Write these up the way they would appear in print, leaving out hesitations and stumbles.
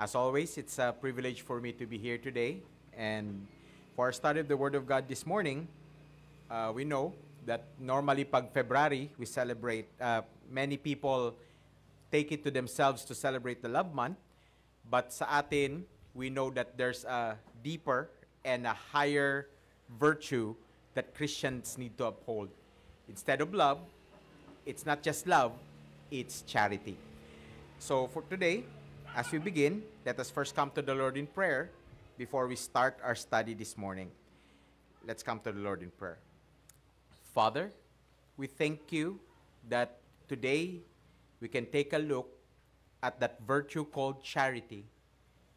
As always, it's a privilege for me to be here today. And for our study of the Word of God this morning, we know that normally pag February, we celebrate, many people take it to themselves to celebrate the Love Month. But sa atin, we know that there's a deeper and a higher virtue that Christians need to uphold. Instead of love, it's not just love, it's charity. So for today, as we begin, let us first come to the Lord in prayer before we start our study this morning. Let's come to the Lord in prayer. Father, we thank you that today we can take a look at that virtue called charity.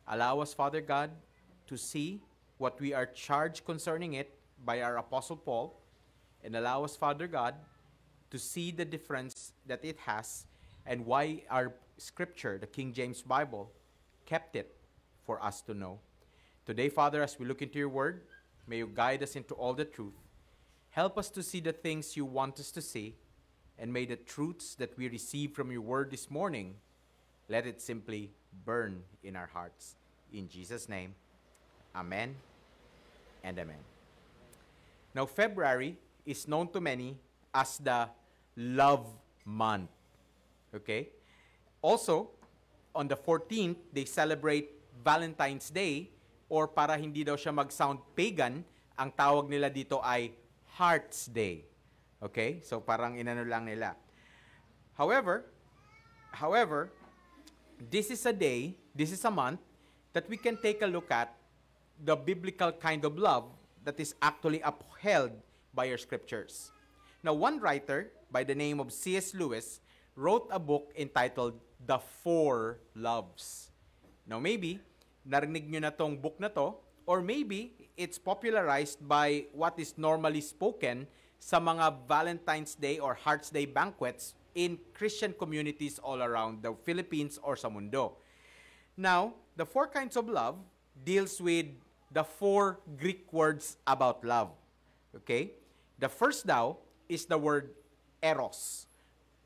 Allow us, Father God, to see what we are charged concerning it by our Apostle Paul, and allow us, Father God, to see the difference that it has and why our scripture, the King James Bible, kept it for us to know. Today, Father, as we look into your word, may you guide us into all the truth. Help us to see the things you want us to see, and may the truths that we receive from your word this morning, let it simply burn in our hearts. In Jesus' name, amen and amen. Now, February is known to many as the Love Month. Okay? Also, on the 14th, they celebrate Valentine's Day, or para hindi daw siya mag-sound pagan, ang tawag nila dito ay Heart's Day. Okay? So parang inano lang nila. However, this is a day, this is a month that we can take a look at the biblical kind of love that is actually upheld by our scriptures. Now, one writer by the name of C.S. Lewis wrote a book entitled The Four Loves. Now, maybe, narinig nyo na tong book na to, or maybe, it's popularized by what is normally spoken sa mga Valentine's Day or Heart's Day banquets in Christian communities all around the Philippines or sa mundo. Now, the four kinds of love deals with the four Greek words about love. Okay? The first daw is the word eros,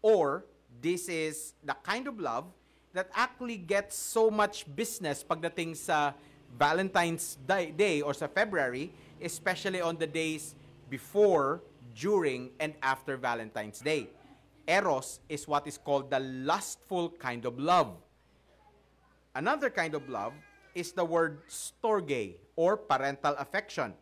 or this is the kind of love that actually gets so much business pagdating sa Valentine's Day or sa February, especially on the days before, during, and after Valentine's Day. Eros is what is called the lustful kind of love. Another kind of love is the word storge, or parental affection.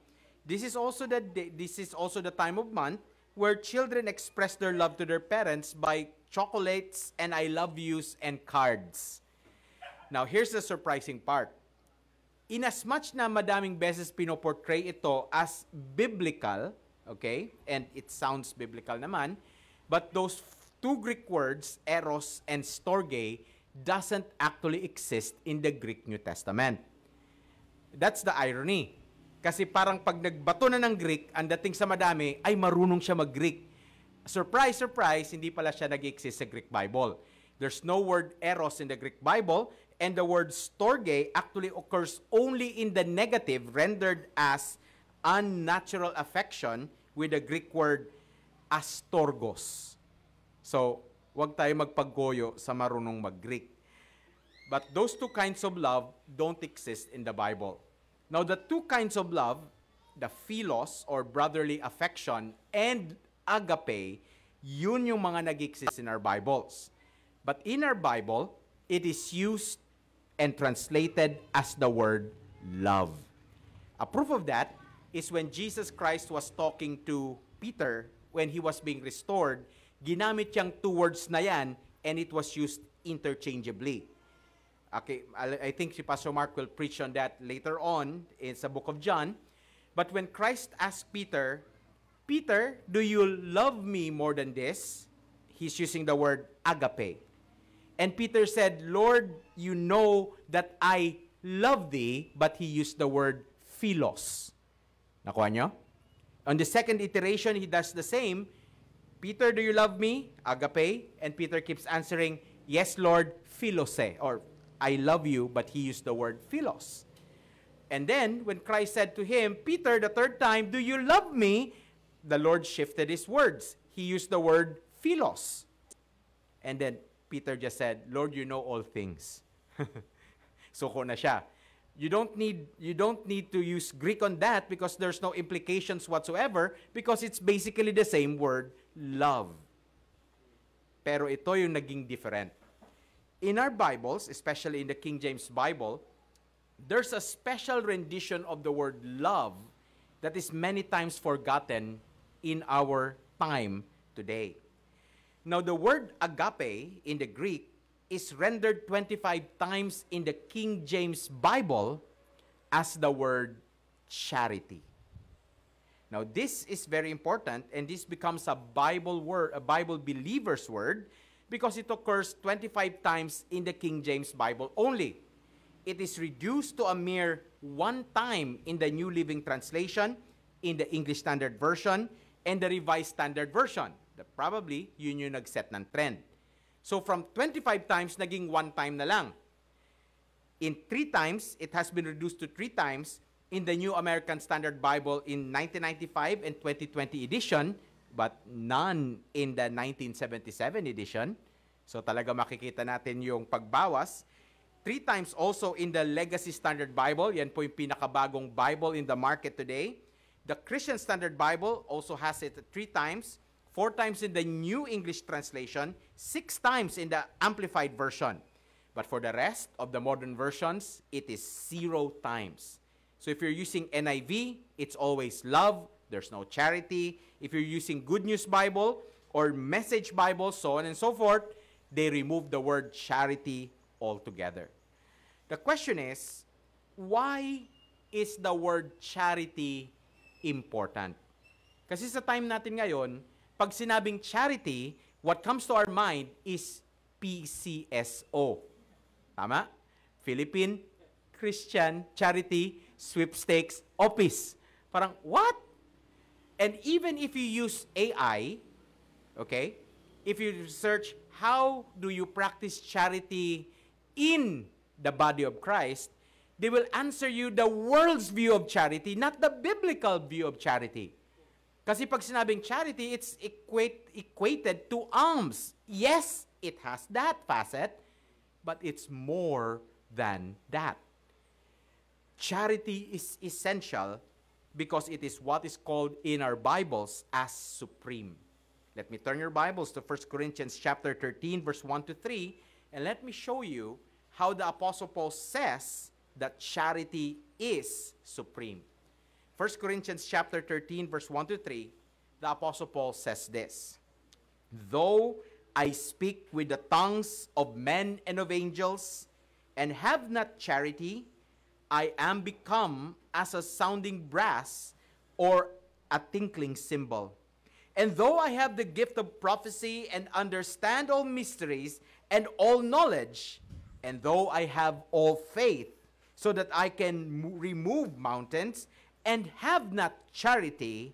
This is also the time of month where children express their love to their parents by chocolates and I love yous and cards. Now, here's the surprising part. Inasmuch na madaming beses pinoportray ito as biblical, okay, and it sounds biblical naman, but those two Greek words, eros and storge, doesn't actually exist in the Greek New Testament. That's the irony. Kasi parang pag nagbato na ng Greek, ang dating sa madami ay marunong siya mag-Greek. Surprise, surprise, hindi pala siya nag-exist sa Greek Bible. There's no word eros in the Greek Bible, and the word storge actually occurs only in the negative, rendered as unnatural affection with the Greek word astorgos. So, wag tayo magpaggoyo sa marunong mag-Greek. But those two kinds of love don't exist in the Bible. Now, the two kinds of love, the philos or brotherly affection and agape, yun yung mga nag-exist in our Bibles. But in our Bible, it is used and translated as the word love. A proof of that is when Jesus Christ was talking to Peter when he was being restored, ginamit yung two words na yan and it was used interchangeably. Okay, I think si Pastor Mark will preach on that later on in the book of John. But when Christ asked Peter, Peter, do you love me more than this? He's using the word agape. And Peter said, Lord, you know that I love thee, but he used the word philos. Nakuha nyo? On the second iteration, he does the same. Peter, do you love me? Agape. And Peter keeps answering, yes, Lord, philose, or I love you, but he used the word philos. And then, when Christ said to him, Peter, the third time, do you love me? The Lord shifted his words. He used the word philos. And then Peter just said, Lord, you know all things. Suko na siya. You don't need to use Greek on that because there's no implications whatsoever because it's basically the same word, love. Pero ito yung naging different. In our Bibles, especially in the King James Bible, there's a special rendition of the word love that is many times forgotten in our time today. Now, the word agape in the Greek is rendered 25 times in the King James Bible as the word charity. Now, this is very important, and this becomes a Bible word, a Bible believer's word, because it occurs 25 times in the King James Bible only. It is reduced to a mere one time in the New Living Translation, in the English Standard Version, and the Revised Standard Version. That probably, yun yung nag-set ng trend. So from 25 times, naging one time na lang. In 3 times, it has been reduced to 3 times in the New American Standard Bible in 1995 and 2020 edition, but none in the 1977 edition. So talaga makikita natin yung pagbawas. 3 times also in the Legacy Standard Bible. Yan po yung pinakabagong Bible in the market today. The Christian Standard Bible also has it 3 times. 4 times in the New English Translation, 6 times in the Amplified Version. But for the rest of the modern versions, it is 0 times. So if you're using NIV, it's always love, there's no charity. If you're using Good News Bible or Message Bible, so on and so forth, they remove the word charity altogether. The question is, why is the word charity important? Kasi sa time natin ngayon, pag sinabing charity, what comes to our mind is PCSO. Tama? Philippine Christian Charity Sweepstakes Office. Parang, what? And even if you use AI, okay, if you search, how do you practice charity in the body of Christ, they will answer you the world's view of charity, not the biblical view of charity. Kasi pag sinabing charity, it's equated to alms. Yes, it has that facet, but it's more than that. Charity is essential because it is what is called in our Bibles as supreme. Let me turn your Bibles to 1 Corinthians chapter 13, verse 1 to 3, and let me show you how the Apostle Paul says that charity is supreme. 1 Corinthians chapter 13, verse 1 to 3, the Apostle Paul says this, "Though I speak with the tongues of men and of angels, and have not charity, I am become as a sounding brass or a tinkling cymbal. And though I have the gift of prophecy and understand all mysteries and all knowledge, and though I have all faith, so that I can remove mountains, and have not charity,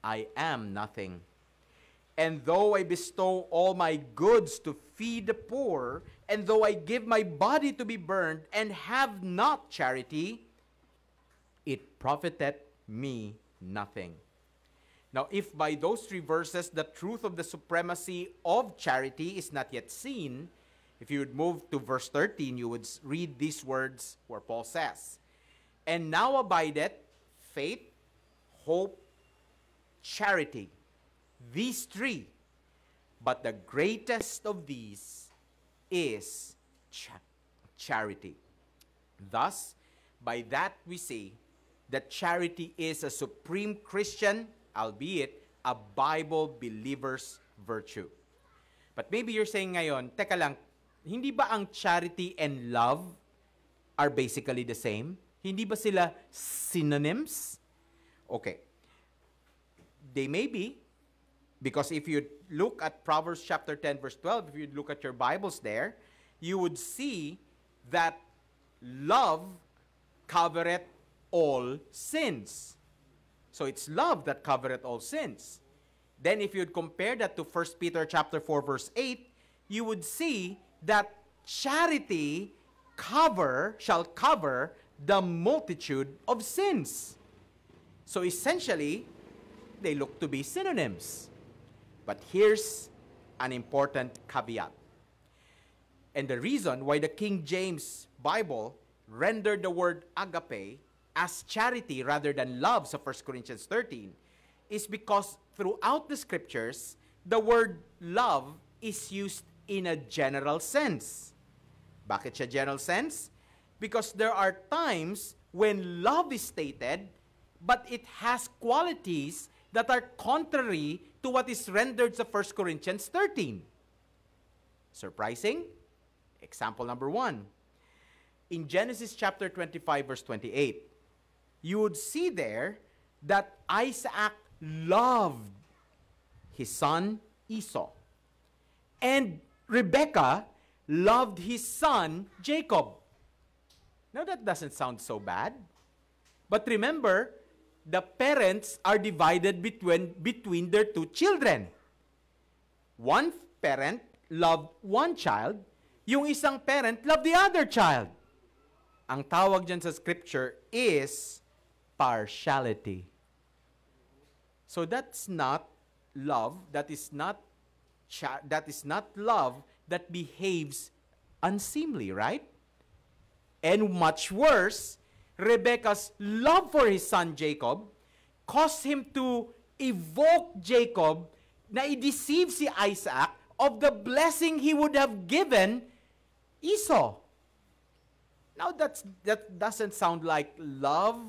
I am nothing. And though I bestow all my goods to feed the poor, and though I give my body to be burned, and have not charity, it profiteth me nothing." Now, if by those 3 verses the truth of the supremacy of charity is not yet seen, if you would move to verse 13, you would read these words where Paul says, "And now abideth faith, hope, charity, these 3, but the greatest of these is charity." Thus, by that we say that charity is a supreme Christian, albeit a Bible believer's virtue. But maybe you're saying ngayon, teka lang, hindi ba ang charity and love are basically the same? Hindi ba sila synonyms? Okay. They may be, because if you look at Proverbs chapter 10, verse 12, if you look at your Bibles there, you would see that love covereth all sins. So it's love that covereth all sins. Then if you'd compare that to 1 Peter chapter 4, verse 8, you would see that charity shall cover the multitude of sins. So essentially, they look to be synonyms. But here's an important caveat. And the reason why the King James Bible render the word agape as charity rather than love sa 1 Corinthians 13 is because throughout the scriptures, the word love is used in a general sense. Bakit siya general sense? Because there are times when love is stated, but it has qualities that are contrary to what is rendered sa 1 Corinthians 13. Surprising? Example number 1. In Genesis chapter 25, verse 28, you would see there that Isaac loved his son Esau. And Rebekah loved his son Jacob. Now that doesn't sound so bad. But remember, the parents are divided between their two children. One parent loved one child, yung isang parent loved the other child. Ang tawag dyan sa scripture is partiality. So that's not love, that is not love that behaves unseemly, right? And much worse, Rebekah's love for his son Jacob caused him to evoke Jacob na i-deceive si Isaac of the blessing he would have given Esau. Now that doesn't sound like love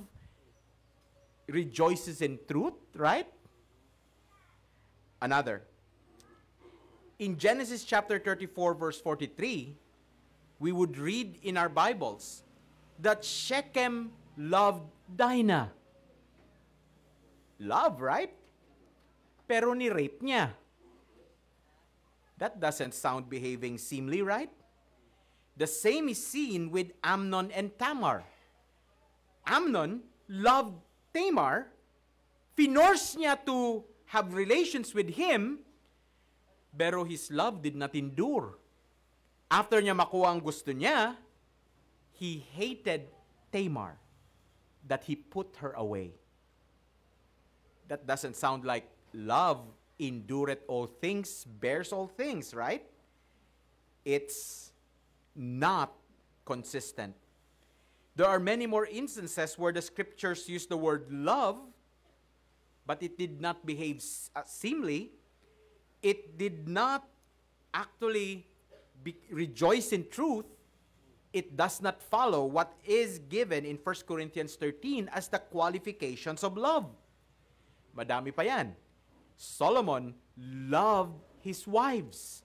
rejoices in truth, right? Another. In Genesis chapter 34, verse 43, we would read in our Bibles that Shechem loved Dinah. Love, right? Pero ni-rape niya. That doesn't sound behaving seemly, right? The same is seen with Amnon and Tamar. Amnon loved Tamar, finorce niya to have relations with him, pero his love did not endure. After niya makuha ang gusto niya, he hated Tamar, that he put her away. That doesn't sound like love endureth all things, bears all things, right? It's not consistent. There are many more instances where the scriptures use the word love, but it did not behave seemly. It did not actually rejoice in truth. It does not follow what is given in 1 Corinthians 13 as the qualifications of love. Madami pa yan. Solomon loved his wives,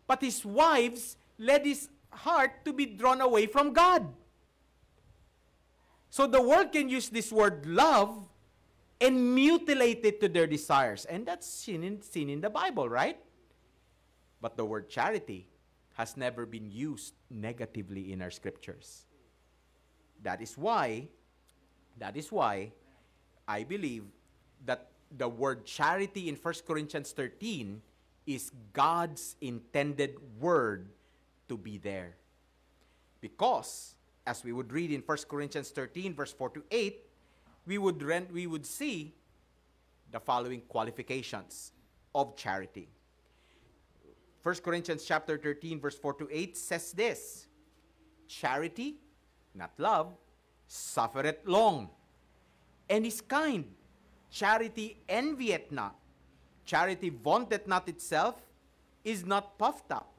but his wives led his heart to be drawn away from God. So the world can use this word love and mutilate it to their desires. And that's seen in the Bible, right? But the word charity has never been used negatively in our scriptures. That is why I believe that the word charity in 1 Corinthians 13 is God's intended word to be there. Because, as we would read in 1 Corinthians 13, verse 4 to 8, we would see the following qualifications of charity. 1 Corinthians chapter 13, verse 4 to 8 says this: charity, not love, suffereth long, and is kind. Charity envieth not. Charity vaunteth not itself, is not puffed up,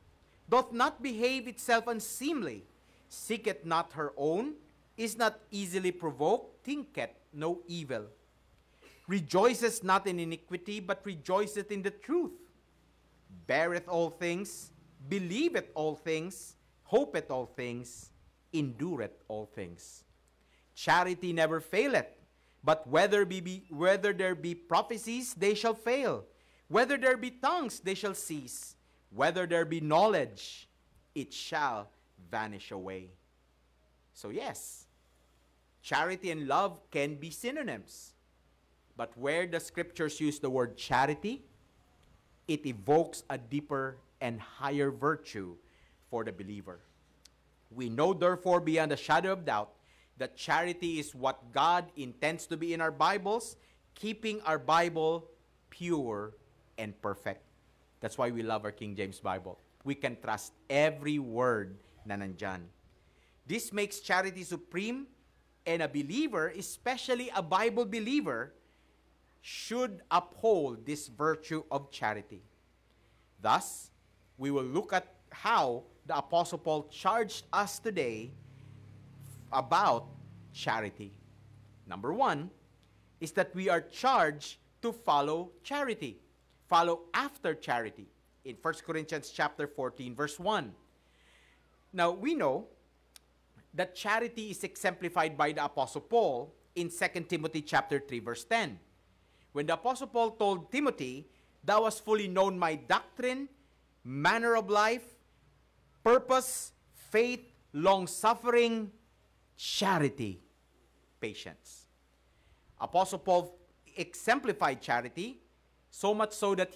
doth not behave itself unseemly, seeketh not her own, is not easily provoked, thinketh no evil, rejoiceth not in iniquity, but rejoiceth in the truth, beareth all things, believeth all things, hopeth all things, endureth all things. Charity never faileth, but whether there be prophecies, they shall fail. Whether there be tongues, they shall cease. Whether there be knowledge, it shall vanish away. So yes, charity and love can be synonyms. But where the scriptures use the word charity, it evokes a deeper and higher virtue for the believer. We know therefore beyond a shadow of doubt that charity is what God intends to be in our Bibles, keeping our Bible pure and perfect. That's why we love our King James Bible. We can trust every word na nandyan. This makes charity supreme, and a believer, especially a Bible believer, should uphold this virtue of charity. Thus, we will look at how the Apostle Paul charged us today about charity. Number one is that we are charged to follow charity. Follow after charity. In 1 Corinthians chapter 14, verse 1. Now, we know that charity is exemplified by the Apostle Paul in 2 Timothy chapter 3, verse 10. When the Apostle Paul told Timothy, "Thou hast fully known my doctrine, manner of life, purpose, faith, long-suffering, charity, patience." Apostle Paul exemplified charity, so much so that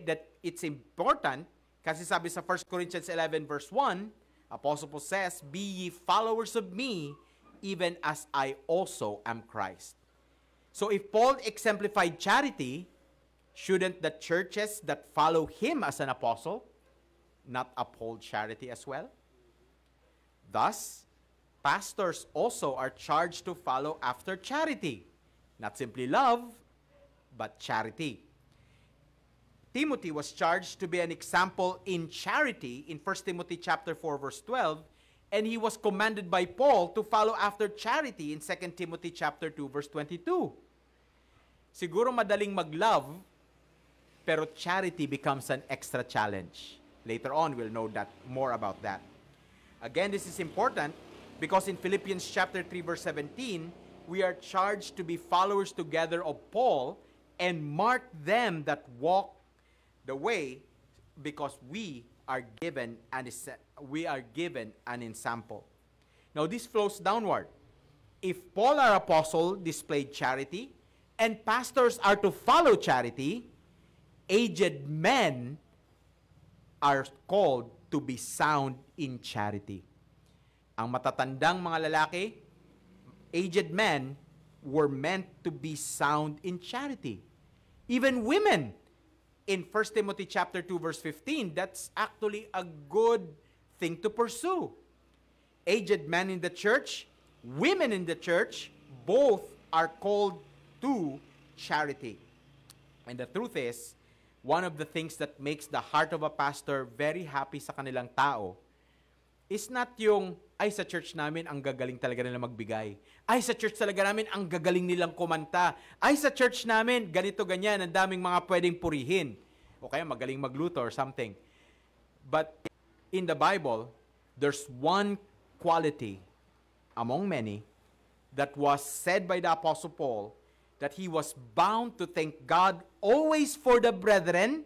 that it's important, kasi sabi sa 1 Corinthians 11 verse 1, Apostle Paul says, "Be ye followers of me, even as I also am Christ." So if Paul exemplified charity, shouldn't the churches that follow him as an apostle not uphold charity as well? Thus, pastors also are charged to follow after charity. Not simply love, but charity. Timothy was charged to be an example in charity in 1 Timothy chapter 4 verse 12, and he was commanded by Paul to follow after charity in 2 Timothy chapter 2 verse 22. Siguro madaling mag-love, pero charity becomes an extra challenge. Later on, we'll know that more about that. Again, this is important because in Philippians chapter 3 verse 17, we are charged to be followers together of Paul and mark them that walk the way, because we are given an example. Now this flows downward. If Paul, our apostle, displayed charity, and pastors are to follow charity, aged men are called to be sound in charity. Ang matatandang mga lalaki, aged men, were meant to be sound in charity. Even women, in 1 Timothy chapter 2 verse 15, that's actually a good thing to pursue. Aged men in the church, women in the church, both are called to charity. And the truth is, one of the things that makes the heart of a pastor very happy sa kanilang tao is not yung, ay sa church namin, ang gagaling talaga nila magbigay. Ay sa church talaga namin, ang gagaling nilang kumanta. Ay sa church namin, ganito ganyan, ang daming mga pwedeng purihin. O kaya magaling magluto or something. But in the Bible, there's one quality among many that was said by the Apostle Paul, that he was bound to thank God always for the brethren,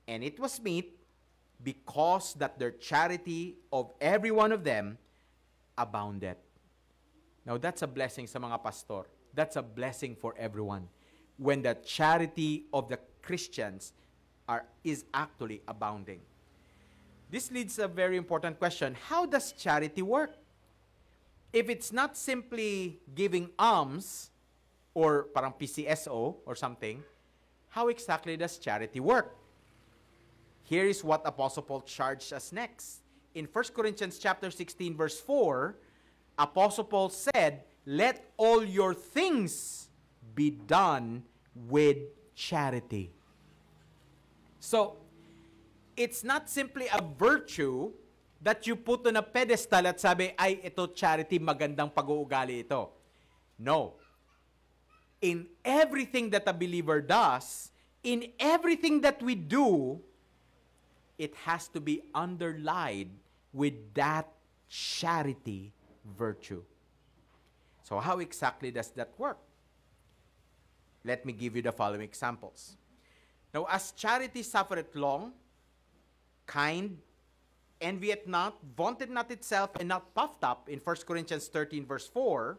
and it was meet because that their charity of every one of them abounded. Now that's a blessing sa mga pastor. That's a blessing for everyone. When the charity of the Christians is actually abounding. This leads to a very important question. How does charity work? If it's not simply giving alms, or parang PCSO or something, how exactly does charity work? Here is what Apostle Paul charged us next. In 1 Corinthians chapter 16 verse 4, Apostle Paul said, "Let all your things be done with charity." So, it's not simply a virtue that you put on a pedestal at sabi, ay, ito charity, magandang pag-uugali ito. No. In everything that a believer does, in everything that we do, it has to be underlined with that charity virtue. So how exactly does that work? Let me give you the following examples. Now, as charity suffereth long, kind, envieth not, vaunteth not itself, and not puffed up, in 1 Corinthians 13 verse 4,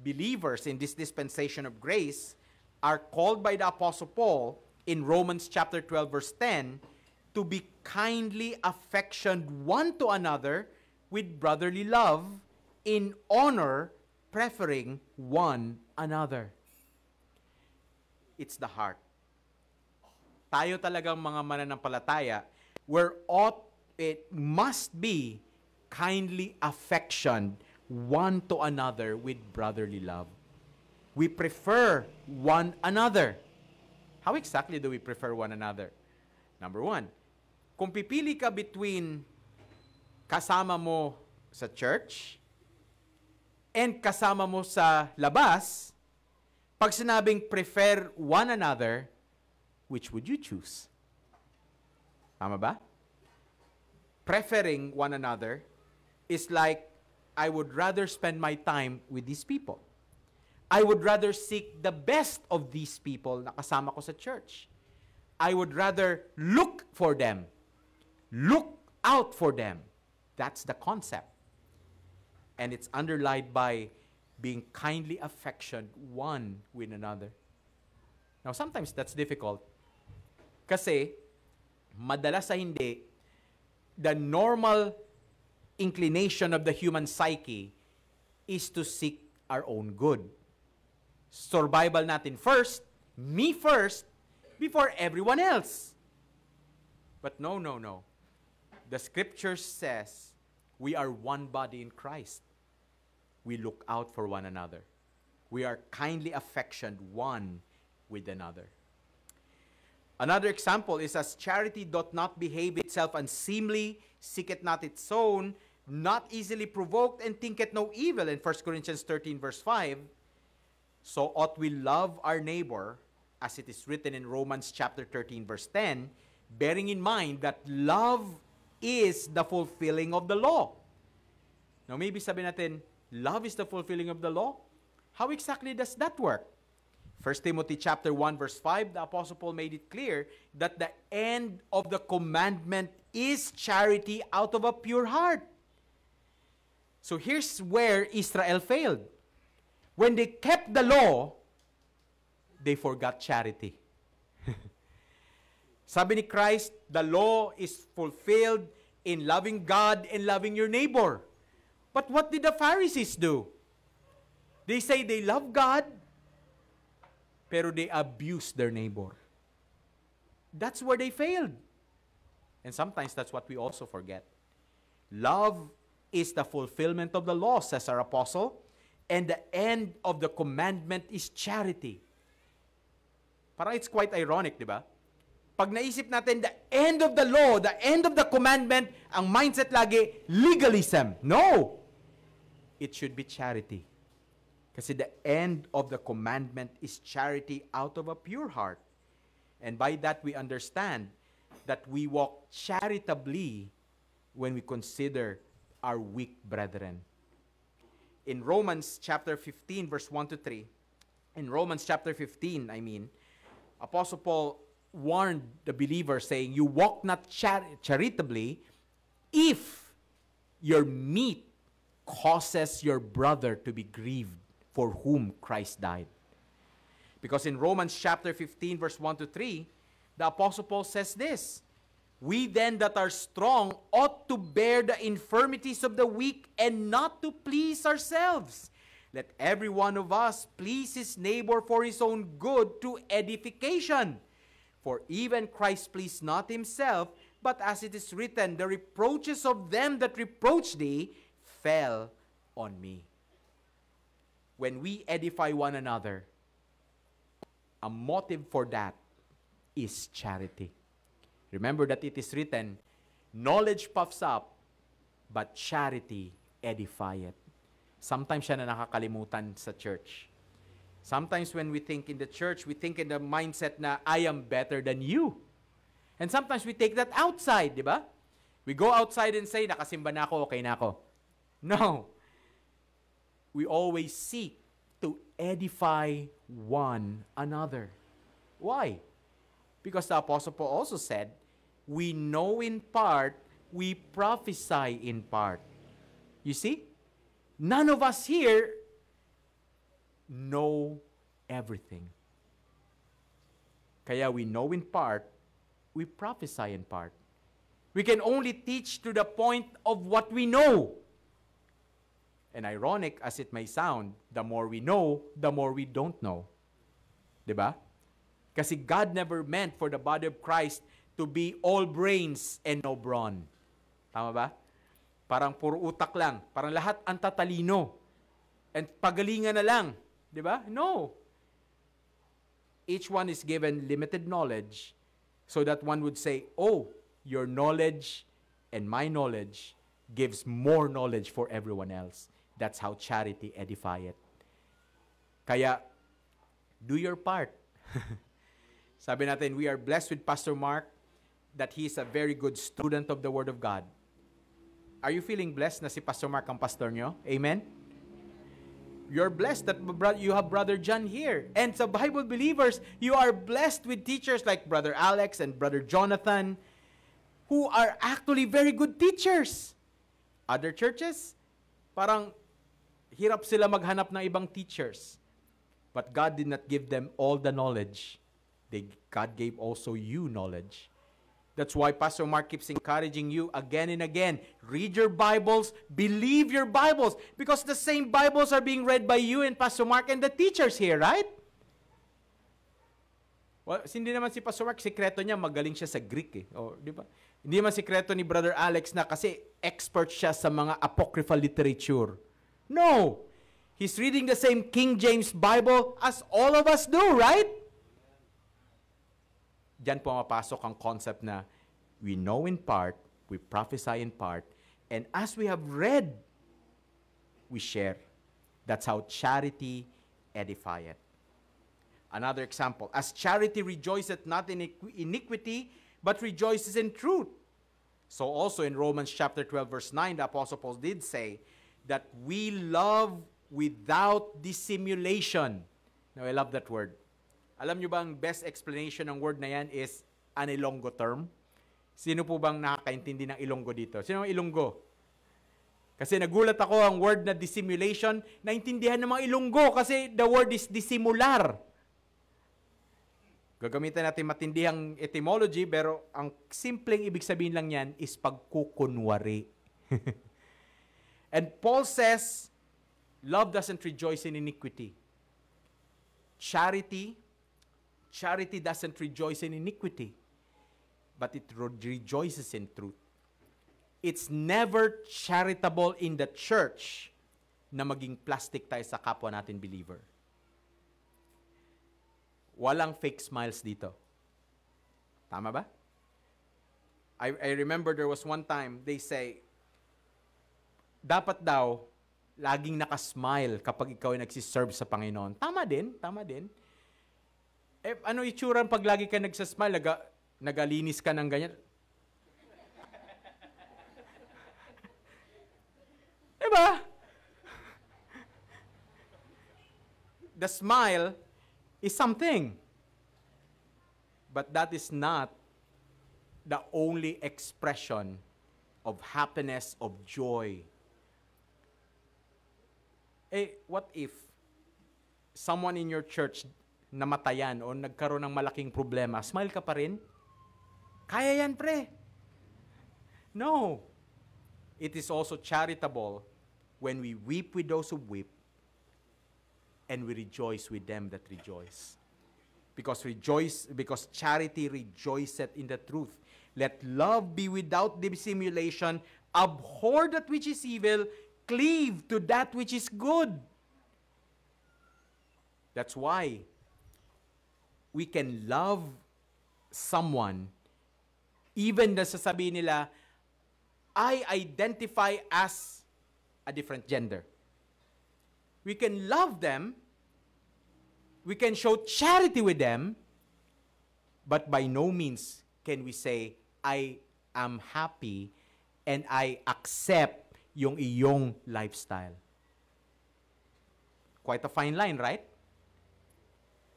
believers in this dispensation of grace are called by the Apostle Paul in Romans chapter 12 verse 10 to be kindly affectioned one to another with brotherly love, in honor, preferring one another. It's the heart. Tayo talagang mga mananampalataya, it must be kindly affectioned one to another with brotherly love. We prefer one another. How exactly do we prefer one another? Number one, kung pipili ka between kasama mo sa church and kasama mo sa labas, pag sinabing prefer one another, which would you choose? Tama ba? Preferring one another is like, I would rather spend my time with these people. I would rather seek the best of these people na kasama ko sa church. I would rather look for them. Look out for them. That's the concept. And it's underlined by being kindly affectioned one with another. Now, sometimes that's difficult. Kasi, madalas sa hindi, the normal inclination of the human psyche is to seek our own good. Survival natin first, me first, before everyone else. But no. The scripture says we are one body in Christ. We look out for one another. We are kindly affectioned one with another. Another example is, as charity doth not behave itself unseemly, seeketh not its own, not easily provoked, and thinketh no evil, in 1 Corinthians 13 verse 5, so ought we love our neighbor, as it is written in Romans chapter 13 verse 10, bearing in mind that love is the fulfilling of the law. Now maybe sabihin natin, love is the fulfilling of the law? How exactly does that work? 1 Timothy chapter 1 verse 5, the Apostle Paul made it clear that the end of the commandment is charity out of a pure heart. So here's where Israel failed. When they kept the law, they forgot charity. Sabi ni Christ, the law is fulfilled in loving God and loving your neighbor. But what did the Pharisees do? They say they love God, pero they abuse their neighbor. That's where they failed. And sometimes that's what we also forget. Love is the fulfillment of the law, says our apostle, and the end of the commandment is charity. Parang it's quite ironic, di ba? Pag naisip natin, the end of the law, the end of the commandment, ang mindset lagi, legalism. No! It should be charity. Kasi the end of the commandment is charity out of a pure heart. And by that, we understand that we walk charitably when we consider our weak brethren. In Romans chapter 15, verse 1 to 3, in Romans chapter 15, Apostle Paul warned the believer saying, you walk not charitably if your meat causes your brother to be grieved for whom Christ died. Because in Romans chapter 15, verse 1 to 3, the Apostle Paul says this, we then that are strong ought to bear the infirmities of the weak and not to please ourselves. Let every one of us please his neighbor for his own good to edification. For even Christ pleased not himself, but as it is written, the reproaches of them that reproached thee fell on me. When we edify one another, a motive for that is charity. Remember that it is written, knowledge puffs up, but charity edifieth. Sometimes siya na nakakalimutan sa church. Sometimes when we think in the church, we think in the mindset na, I am better than you. And sometimes we take that outside, di ba? We go outside and say, nakasimba na ako, okay na ako. No. We always seek to edify one another. Why? Because the Apostle Paul also said, we know in part, we prophesy in part. You see? None of us here know everything. Kaya we know in part, we prophesy in part. We can only teach to the point of what we know. And ironic as it may sound, the more we know, the more we don't know. Diba? Kasi God never meant for the body of Christ to be all brains and no brawn. Tama ba? Parang puro utak lang. Parang lahat ang tatalino. And pagalingan na lang. Di ba? No. Each one is given limited knowledge so that one would say, oh, your knowledge and my knowledge gives more knowledge for everyone else. That's how charity edifieth. Kaya, do your part. Sabi natin, we are blessed with Pastor Mark that he is a very good student of the Word of God. Are you feeling blessed na si Pastor Mark ang pastor nyo? Amen? You're blessed that you have Brother John here. And sa Bible believers, you are blessed with teachers like Brother Alex and Brother Jonathan who are actually very good teachers. Other churches, parang hirap sila maghanap ng ibang teachers. But God did not give them all the knowledge. God gave also you knowledge. That's why Pastor Mark keeps encouraging you again and again. Read your Bibles, believe your Bibles, because the same Bibles are being read by you and Pastor Mark and the teachers here, right? Well, hindi naman si Pastor Mark, sikreto niya, magaling siya sa Greek eh. O, di ba? Hindi naman sikreto ni Brother Alex na kasi expert siya sa mga apocryphal literature. No! He's reading the same King James Bible as all of us do, right? Diyan po mapasok ang concept na we know in part, we prophesy in part, and as we have read, we share. That's how charity edifieth. Another example, as charity rejoiceth not in iniquity, but rejoices in truth. So also in Romans chapter 12, verse 9, the Apostle Paul did say that we love without dissimulation. Now, I love that word. Alam nyo ba ang best explanation ng word na yan is an Ilonggo term? Sino po bang nakakaintindi ng Ilonggo dito? Sino ang Ilonggo? Kasi nagulat ako ang word na dissimulation, naintindihan ng mga Ilonggo kasi the word is dissimular. Gagamitan natin matindihang etymology, pero ang simpleng ibig sabihin lang yan is pagkukunwari. And Paul says, love doesn't rejoice in iniquity. Charity doesn't rejoice in iniquity, but it rejoices in truth. It's never charitable in the church na maging plastic tayo sa kapwa natin believer. Walang fake smiles dito. Tama ba? I remember there was one time, they say, dapat daw, laging nakasmile kapag ikaw ay nagsiserve sa Panginoon. Tama din, tama din. Eh, ano itsura pag lagi ka nagsasmile, nagalinis ka ng ganyan? Diba? The smile is something. But that is not the only expression of happiness, of joy. Eh, what if someone in your church namatayan o nagkaroon ng malaking problema, smile ka pa rin? Kaya yan, pre. No. It is also charitable when we weep with those who weep and we rejoice with them that rejoice. Because charity rejoiceth in the truth. Let love be without dissimulation, abhor that which is evil, cleave to that which is good. That's why we can love someone even na sasabihin nila, I identify as a different gender. We can love them, we can show charity with them, but by no means can we say, I am happy and I accept yung iyong lifestyle. Quite a fine line, right?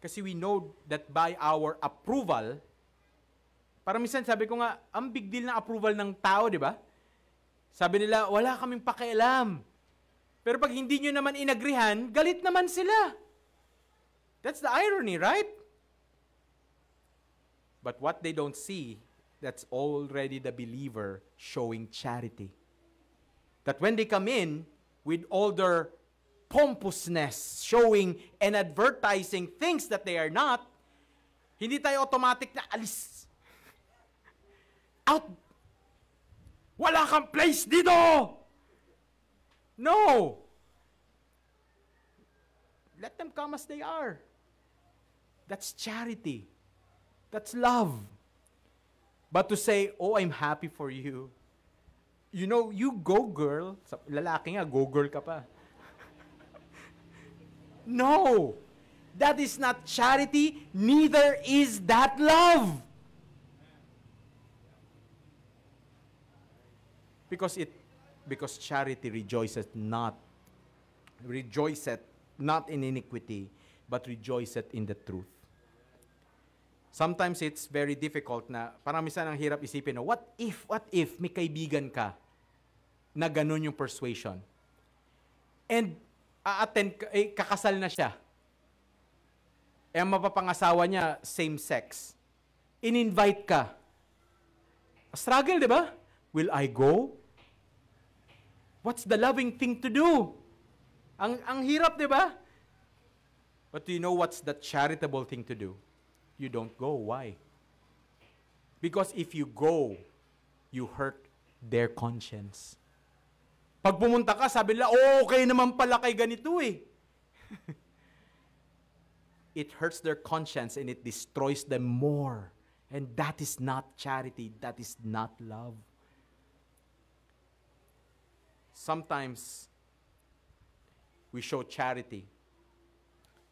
Kasi we know that by our approval, parang minsan sabi ko nga, ang big deal na approval ng tao, di ba? Sabi nila, wala kaming pakialam. Pero pag hindi nyo naman inagrihan, galit naman sila. That's the irony, right? But what they don't see, that's already the believer showing charity. That when they come in with all their pompousness, showing and advertising things that they are not, hindi tayo automatic na alis. Out! Wala kang place dito! No! Let them come as they are. That's charity. That's love. But to say, oh, I'm happy for you. You know, you go girl. Lalaki nga, go girl ka pa. No! That is not charity, neither is that love. Because charity rejoiceth not in iniquity, but rejoiceth in the truth. Sometimes it's very difficult na, parang minsan ang hirap isipin na, what if may kaibigan ka na ganun yung persuasion? And kakasal na siya. Ang mapapangasawa niya, same sex. In-invite ka. Struggle, di ba? Will I go? What's the loving thing to do? Ang hirap, di ba? But do you know what's the charitable thing to do? You don't go. Why? Because if you go, you hurt their conscience. Pag pumunta ka, sabi nila, okay naman pala kay ganito eh. It hurts their conscience and it destroys them more. And that is not charity. That is not love. Sometimes we show charity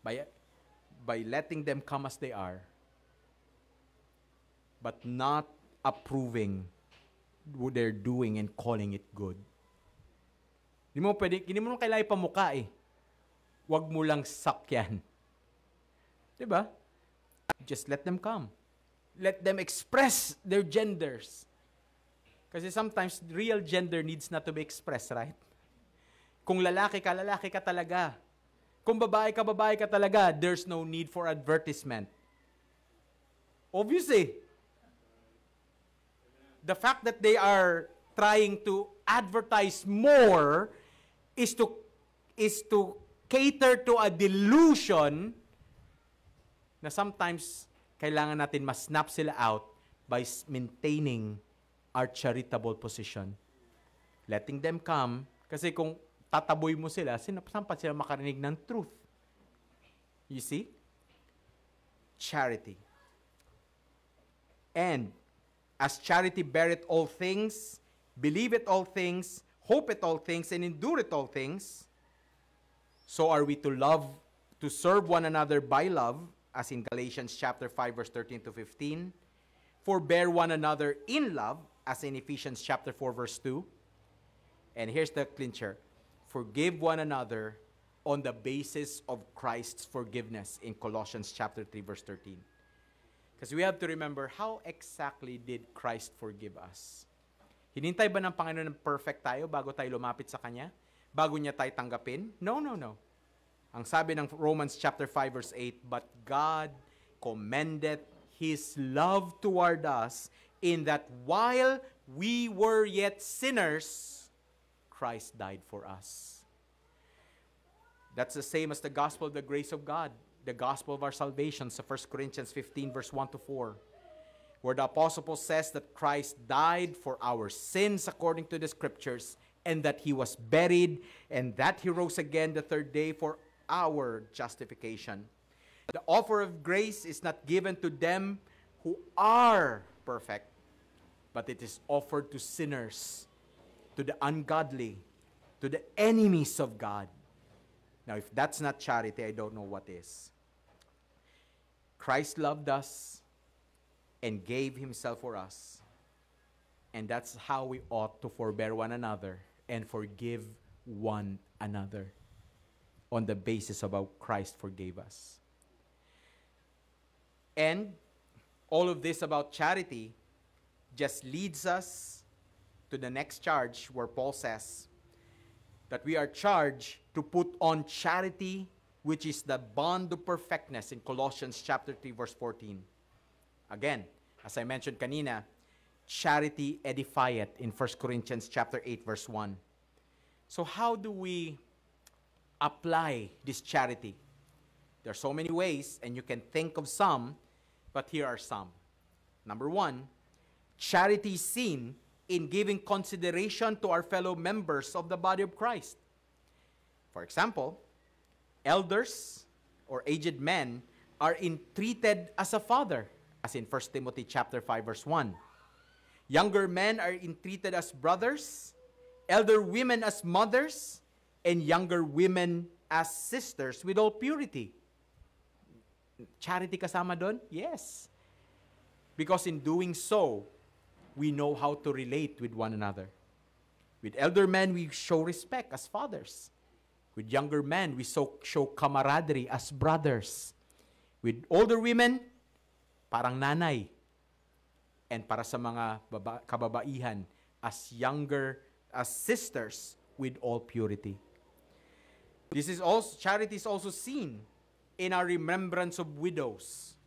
by letting them come as they are, but not approving what they're doing and calling it good. Hindi mo kailangan ipamuka eh. Huwag mo lang sakyan. Diba? Just let them come. Let them express their genders. Kasi sometimes real gender needs not to be expressed, right? Kung lalaki ka talaga. Kung babae ka talaga. There's no need for advertisement. Obviously, the fact that they are trying to advertise more is to cater to a delusion na sometimes kailangan natin mas-snap sila out by maintaining our charitable position. Letting them come, kasi kung tataboy mo sila, saan pa sila makarinig ng truth? You see? Charity. And as charity beareth all things, believeth all things, hopeth all things, and endureth all things, so are we to love, to serve one another by love, as in Galatians chapter 5, verse 13 to 15, forbear one another in love, as in Ephesians chapter 4, verse 2. And here's the clincher. Forgive one another on the basis of Christ's forgiveness in Colossians chapter 3, verse 13. Because we have to remember, how exactly did Christ forgive us? Hinintay ba ng Panginoon ng perfect tayo bago tayo lumapit sa Kanya? Bago niya tayo tanggapin? No, no, no. Ang sabi ng Romans chapter 5, verse 8, but God commendeth His love toward us in that while we were yet sinners, Christ died for us. That's the same as the gospel of the grace of God, the gospel of our salvation, so 1 Corinthians 15, verse 1 to 4, where the Apostle Paul says that Christ died for our sins according to the Scriptures, and that He was buried, and that He rose again the third day for our justification. The offer of grace is not given to them who are perfect, but it is offered to sinners, to the ungodly, to the enemies of God. Now, if that's not charity, I don't know what is. Christ loved us and gave Himself for us. And that's how we ought to forbear one another and forgive one another on the basis of how Christ forgave us. And all of this about charity just leads us to the next charge, where Paul says that we are charged to put on charity, which is the bond of perfectness, in Colossians chapter 3, verse 14. Again, as I mentioned kanina, charity edifieth in 1 Corinthians chapter 8, verse 1. So how do we apply this charity? There are so many ways, and you can think of some, but here are some. Number one, charity is seen in giving consideration to our fellow members of the body of Christ. For example, elders or aged men are entreated as a father, as in 1 Timothy chapter 5 verse 1. Younger men are entreated as brothers, elder women as mothers, and younger women as sisters with all purity. Charity kasama doon? Yes. Because in doing so, we know how to relate with one another. With elder men, we show respect as fathers. With younger men, we show camaraderie as brothers. With older women, parang nanay. And para sa mga kababaihan, as sisters with all purity. Charity is also seen in our remembrance of widows.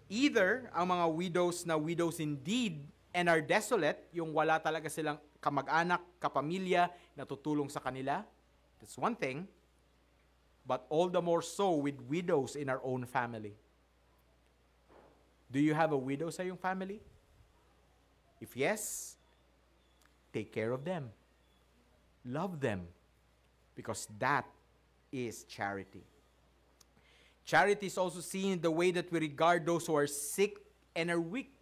Either ang mga widows na widows indeed and are desolate, yung wala talaga silang kamag-anak, kapamilya na tutulong sa kanila. That's one thing. But all the more so with widows in our own family. Do you have a widow sa iyong family? If yes, take care of them. Love them. Because that is charity. Charity is also seen in the way that we regard those who are sick and are weak.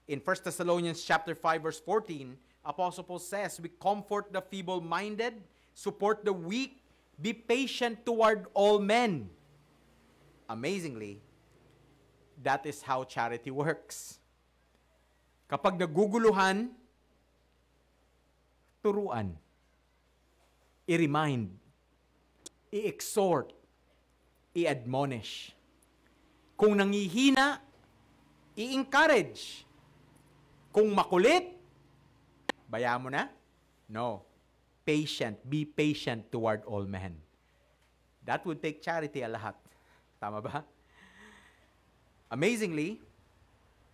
In 1 Thessalonians chapter 5 verse 14, Apostle Paul says, we comfort the feeble-minded, support the weak, be patient toward all men. Amazingly, that is how charity works. Kapag naguguluhan, turuan, i-remind, i-exhort, i-admonish. Kung nangihina, i-encourage. Kung makulit, bayaan mo na? No. Patient. Be patient toward all men. That would take charity a lahat. Tama ba? Amazingly,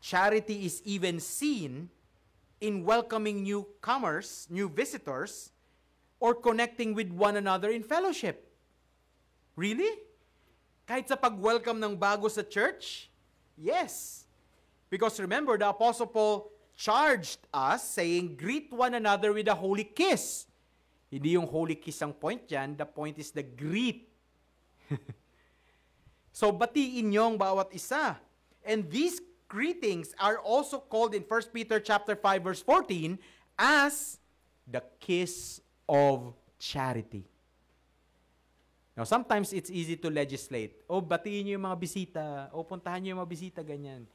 charity is even seen in welcoming newcomers, new visitors, or connecting with one another in fellowship. Really? Kahit sa pag-welcome ng bago sa church? Yes. Because remember, the Apostle Paul charged us saying, greet one another with a holy kiss. Hindi yung holy kiss ang point dyan. The point is the greet. So, batiin niyong bawat isa. And these greetings are also called in 1 Peter chapter 5 verse 14 as the kiss of charity. Now, sometimes it's easy to legislate. O, batiin niyo yung mga bisita. O, puntahan niyo yung mga bisita, ganyan.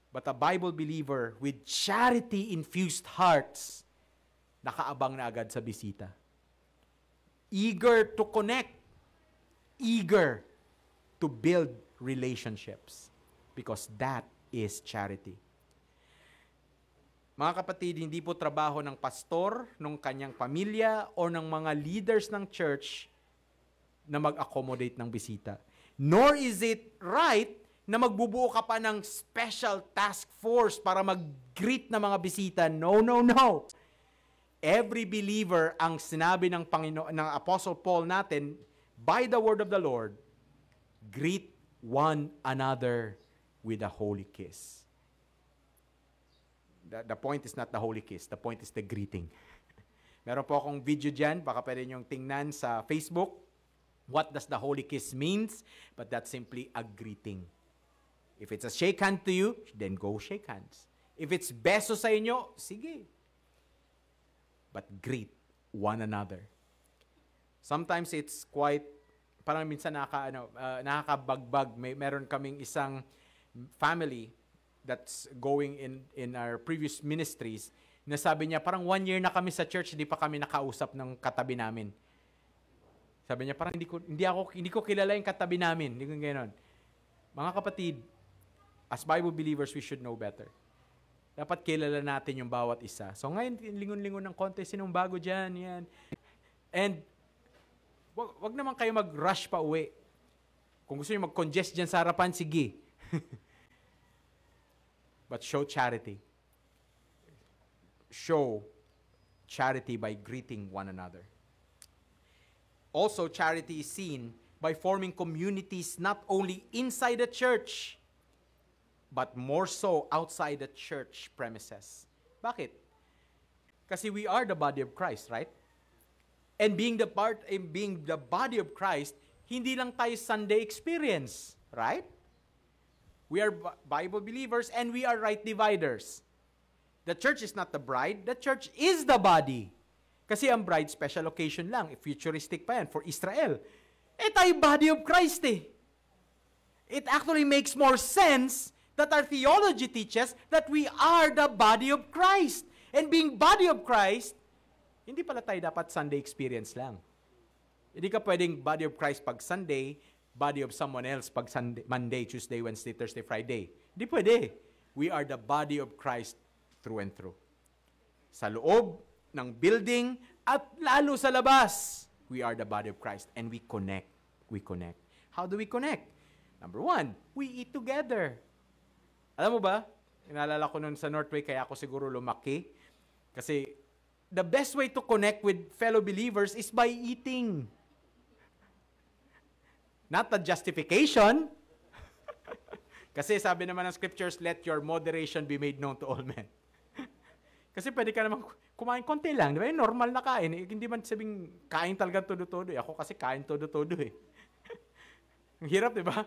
But a Bible believer with charity-infused hearts, nakaabang na agad sa bisita. Eager to connect. Eager to build relationships. Because that is charity. Mga kapatid, hindi po trabaho ng pastor, ng kanyang pamilya, o ng mga leaders ng church na mag-accommodate ng bisita. Nor is it right na magbubuo ka pa ng special task force para mag-greet ng mga bisita. No, no, no. Every believer, ang sinabi ng ng Apostle Paul natin, by the word of the Lord, greet one another with a holy kiss. The point is not the holy kiss. The point is the greeting. Meron po akong video dyan. Baka pwede niyong tingnan sa Facebook. What does the holy kiss means? But that's simply a greeting. If it's a shake hand to you, then go shake hands. If it's beso sa inyo, sige. But greet one another. Sometimes it's quite, parang minsan nakakabagbag. Meron kaming isang family that's going in our previous ministries na sabi niya, parang 1 year na kami sa church, hindi pa kami nakausap ng katabi namin. Sabi niya, parang hindi ko kilala yung katabi namin. Hindi ko gano'n. Mga kapatid, as Bible believers, we should know better. Dapat kilala natin yung bawat isa. So ngayon, lingon-lingon ng konti, sinong bago dyan, yan. And, wag naman kayo mag-rush pa uwi. Kung gusto niyo mag-congest dyan sa harapan, sige. But show charity. Show charity by greeting one another. Also, charity is seen by forming communities not only inside the church, but more so outside the church premises. Bakit? Kasi we are the body of Christ, right? And being the body of Christ, hindi lang tayo Sunday experience, right? We are Bible believers and we are right dividers. The church is not the bride, the church is the body. Kasi ang bride, special occasion lang, futuristic pa yan, for Israel. Tayo body of Christ eh. It actually makes more sense that our theology teaches that we are the body of Christ. And being body of Christ, hindi pala tayo dapat Sunday experience lang. Hindi ka pwedeng body of Christ pag Sunday, body of someone else pag Sunday, Monday, Tuesday, Wednesday, Thursday, Friday. Hindi pwede. We are the body of Christ through and through. Sa loob ng building at lalo sa labas, we are the body of Christ and we connect. We connect. How do we connect? Number one, we eat together. Alam mo ba, inaalala ko noon sa Northway, kaya ako siguro lumaki. Kasi the best way to connect with fellow believers is by eating. Not the justification. Kasi sabi naman ng scriptures, let your moderation be made known to all men. Kasi pwede ka naman kumain konti lang. Di ba? Normal na kain. Hindi man sabing kain talaga todo-todo. Ako kasi kain todo-todo eh. Ang hirap, di ba?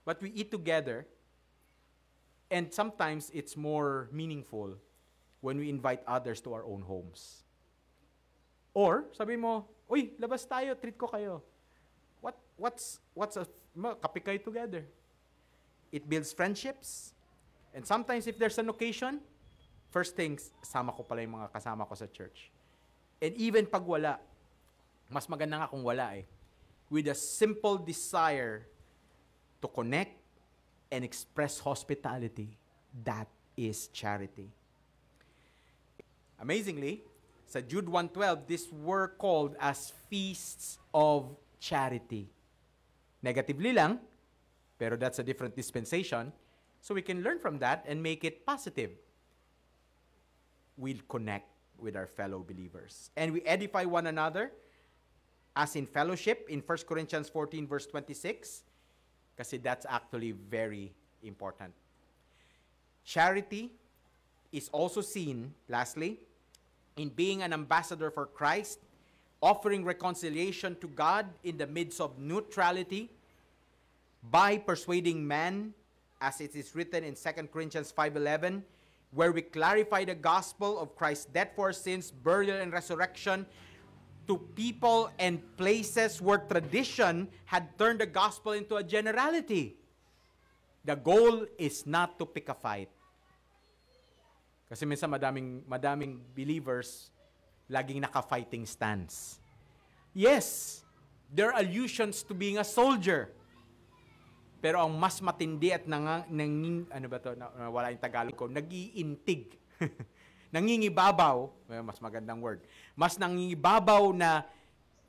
But we eat together. And sometimes it's more meaningful when we invite others to our own homes. Or, sabi mo, uy, labas tayo, treat ko kayo. Kape kayo together. It builds friendships. And sometimes if there's an occasion, first things, sama ko pala yung mga kasama ko sa church. And even pag wala, mas maganda nga kung wala eh. With a simple desire to connect and express hospitality, that is charity. Amazingly, sa Jude 1:12, these were called as feasts of charity. Negatively lang, pero that's a different dispensation. So we can learn from that and make it positive. We'll connect with our fellow believers. And we edify one another as in fellowship in 1 Corinthians 14 verse 26. Kasi that's actually very important. Charity is also seen, lastly, in being an ambassador for Christ, offering reconciliation to God in the midst of neutrality by persuading man, as it is written in 2 Corinthians 5:11, where we clarify the gospel of Christ's death for sins, burial, and resurrection to people and places where tradition had turned the gospel into a generality. The goal is not to pick a fight. Kasi minsan madaming believers laging naka-fighting stance. Yes, there are allusions to being a soldier. Pero ang mas matindi at wala yung Tagalog ko, nag-iintig. Nangingibabaw, mas magandang word, mas nangingibabaw na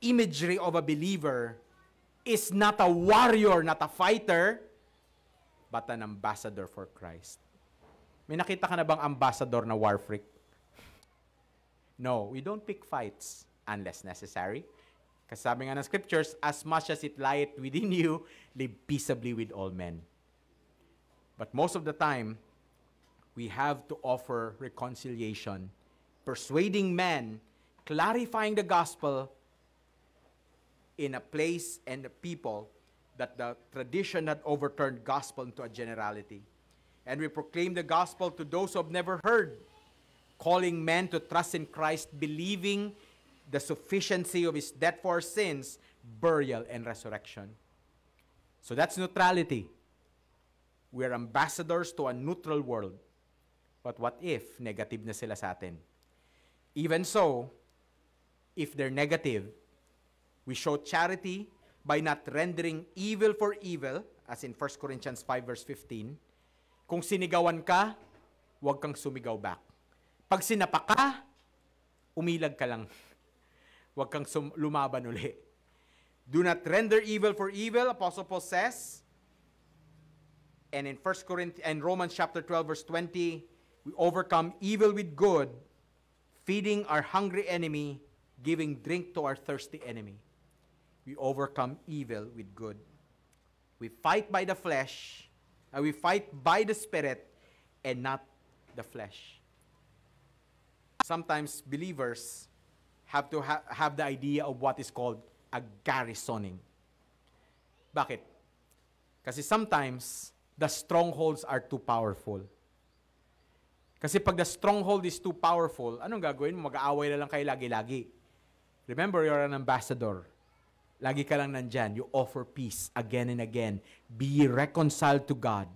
imagery of a believer is not a warrior, not a fighter, but an ambassador for Christ. May nakita ka na bang ambassador na war freak? No, we don't pick fights unless necessary. Kasi sabi nga ng scriptures, as much as it lieth within you, live peaceably with all men. But most of the time, we have to offer reconciliation, persuading men, clarifying the gospel in a place and a people that the tradition had overturned gospel into a generality. And we proclaim the gospel to those who have never heard, calling men to trust in Christ, believing the sufficiency of His death for sins, burial, and resurrection. So that's neutrality. We are ambassadors to a neutral world. But what if negative na sila sa atin? Even so, if they're negative, we show charity by not rendering evil for evil, as in 1 Corinthians 5 verse 15. Kung sinigawan ka, huwag kang sumigaw back. Pag sinapa ka, umilag ka lang. Huwag kang lumaban uli. Do not render evil for evil, Apostle Paul says. And in Romans chapter 12 verse 20, we overcome evil with good, feeding our hungry enemy, giving drink to our thirsty enemy. We overcome evil with good. We fight by the flesh, we fight by the Spirit, and not the flesh. Sometimes believers have to have the idea of what is called a garrisoning. Bakit? Kasi sometimes, the strongholds are too powerful. Kasi pag the stronghold is too powerful, anong gagawin mo? Mag-aaway na lang kayo lagi-lagi. Remember, you're an ambassador. Lagi ka lang nandyan. You offer peace again and again. Be reconciled to God.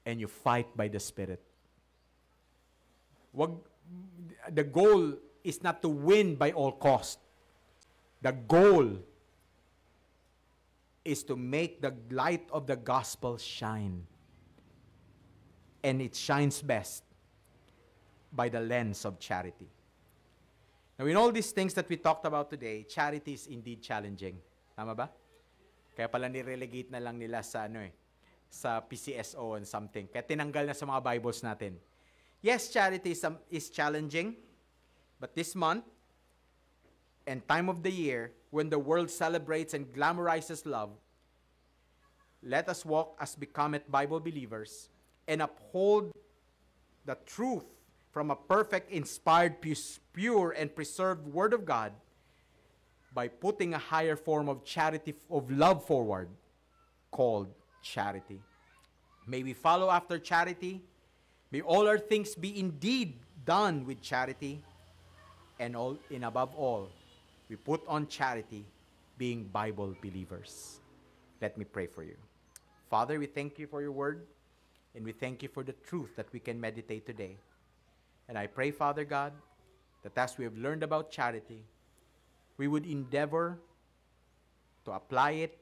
And you fight by the Spirit. The goal is not to win by all cost. The goal is to make the light of the gospel shine. And it shines best by the lens of charity. Now, in all these things that we talked about today, charity is indeed challenging. Tama ba? Kaya pala ni-relegate na lang nila sa sa PCSO and something. Kaya tinanggal na sa mga Bibles natin. Yes, charity is challenging, but this month and time of the year, when the world celebrates and glamorizes love, let us walk as becometh Bible believers and uphold the truth from a perfect, inspired, pure, and preserved Word of God by putting a higher form of charity, of love forward, called charity. May we follow after charity. May all our things be indeed done with charity. And above all, we put on charity, being Bible believers. Let me pray for you. Father, we thank you for your word, and we thank you for the truth that we can meditate today. And I pray, Father God, that as we have learned about charity, we would endeavor to apply it,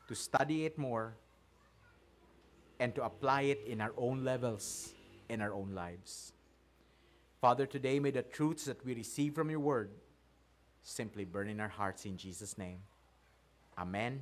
to study it more, and to apply it in our own levels, in our own lives. Father, today may the truths that we receive from your word simply burn in our hearts in Jesus' name. Amen.